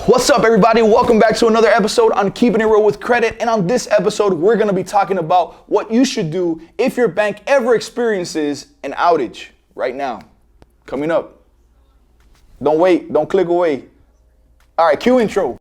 What's up, everybody? Welcome back to another episode on Keeping It Real with Credit. And on this episode, we're going to be talking about what you should do if your bank ever experiences an outage. Right now. Coming up. Don't wait. Don't click away. All right, cue intro.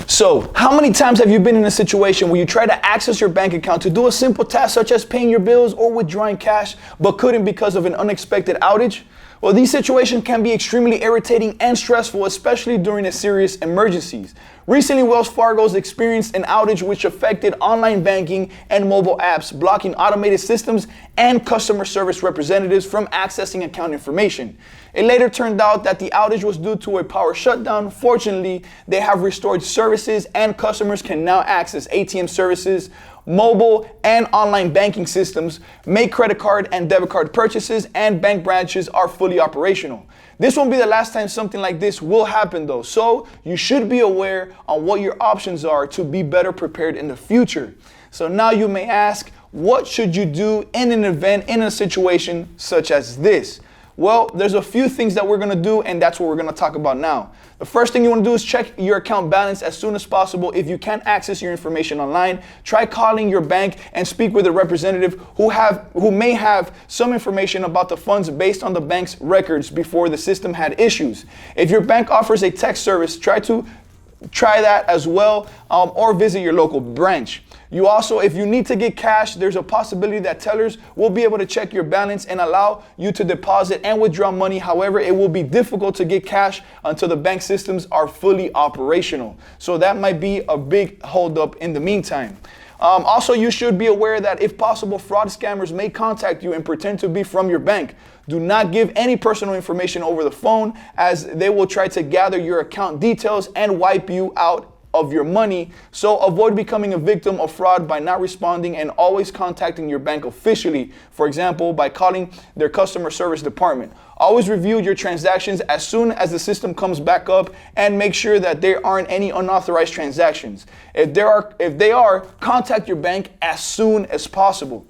So, how many times have you been in a situation where you try to access your bank account to do a simple task such as paying your bills or withdrawing cash, but couldn't because of an unexpected outage? Well, these situations can be extremely irritating and stressful, especially during a serious emergencies. Recently, Wells Fargo's experienced an outage which affected online banking and mobile apps, blocking automated systems and customer service representatives from accessing account information. It later turned out that the outage was due to a power shutdown. Fortunately, they have restored services and customers can now access ATM services, mobile and online banking systems, make credit card and debit card purchases, and bank branches are fully operational. This won't be the last time something like this will happen though, so you should be aware on what your options are to be better prepared in the future. So now you may ask, what should you do in an event, in a situation such as this? Well, there's a few things that we're gonna do, and that's what we're gonna talk about now. The first thing you wanna do is check your account balance as soon as possible. If you can't access your information online, try calling your bank and speak with a representative who may have some information about the funds based on the bank's records before the system had issues. If your bank offers a text service, try that as well, or visit your local branch. You also, if you need to get cash, there's a possibility that tellers will be able to check your balance and allow you to deposit and withdraw money. However, it will be difficult to get cash until the bank systems are fully operational. So that might be a big holdup in the meantime. Also, you should be aware that if possible, fraud scammers may contact you and pretend to be from your bank. Do not give any personal information over the phone, as they will try to gather your account details and wipe you out of your money. So avoid becoming a victim of fraud by not responding and always contacting your bank officially. For example, by calling their customer service department. Always review your transactions as soon as the system comes back up and make sure that there aren't any unauthorized transactions. If they are, contact your bank as soon as possible.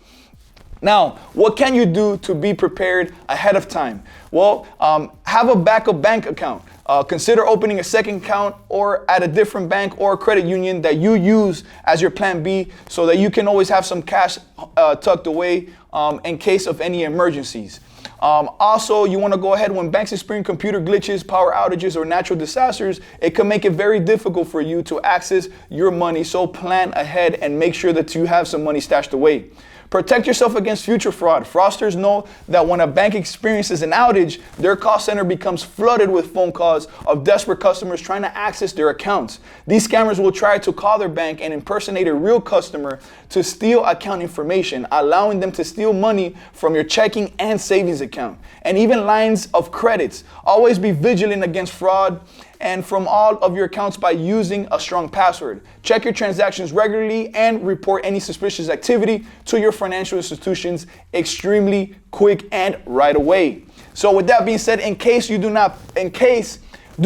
Now, what can you do to be prepared ahead of time? Well, have a backup bank account. Consider opening a second account or at a different bank or credit union that you use as your plan B, so that you can always have some cash tucked away in case of any emergencies. Also, you want to go ahead when banks experience computer glitches, power outages, or natural disasters. It can make it very difficult for you to access your money. So plan ahead and make sure that you have some money stashed away. Protect yourself against future fraud. Fraudsters know that when a bank experiences an outage, their call center becomes flooded with phone calls of desperate customers trying to access their accounts. These scammers will try to call their bank and impersonate a real customer to steal account information, allowing them to steal money from your checking and savings account, and even lines of credits. Always be vigilant against fraud and from all of your accounts by using a strong password. Check your transactions regularly and report any suspicious activity to your financial institutions extremely quick and right away. So with that being said, do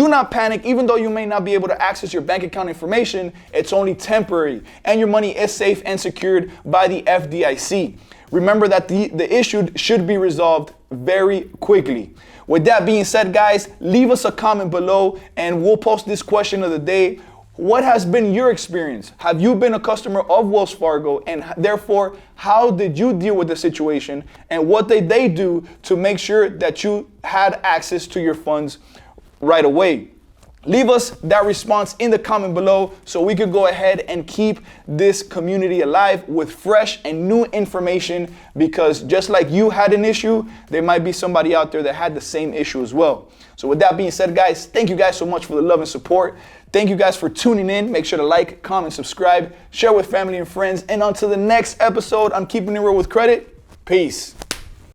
not panic. Even though you may not be able to access your bank account information, it's only temporary and your money is safe and secured by the FDIC. Remember that the issue should be resolved very quickly. With that being said, guys, leave us a comment below and we'll post this question of the day. What has been your experience? Have you been a customer of Wells Fargo, and therefore, how did you deal with the situation, and what did they do to make sure that you had access to your funds right away? Leave us that response in the comment below so we could go ahead and keep this community alive with fresh and new information, because just like you had an issue, there might be somebody out there that had the same issue as well. So with that being said, guys, thank you guys so much for the love and support. Thank you guys for tuning in. Make sure to like, comment, subscribe, share with family and friends. And until the next episode, I'm Keeping It Real with Credit. Peace.